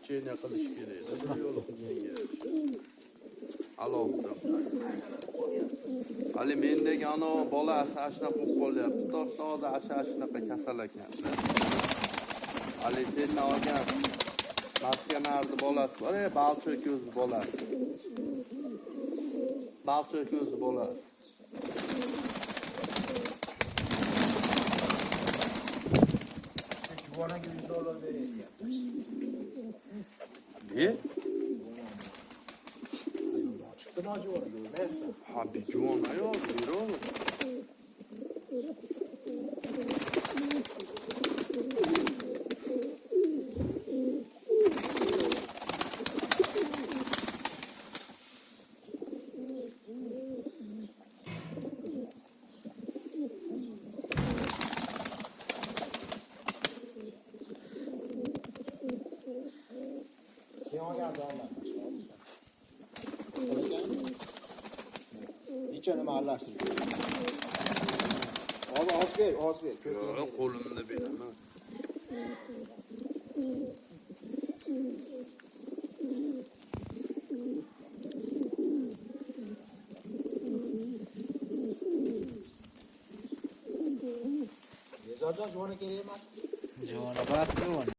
pecheniya qilish kerak. Bir yo'li qilgan alohida. Hali mendagi ana bolasi ashunaqa bo'lib qolyapti. Toshloqda ashunaqa kasal ekan. Hali sendan olgan maskanarni bolasi bor, balchiq ko'zni bolasi. Balchiq ko'zni bolasi. Juvonaga $100 berayapmiz. Ne? Çıktı mı juvona görmeyapsan? Ha, bir juvona yo'q, bir Sen olgan adamlar. Hiçbir mahallashtirib. Oz ver. Yo'q, qo'limda beraman. Nezarjon juvona kerak emas. Juvona bas juvona.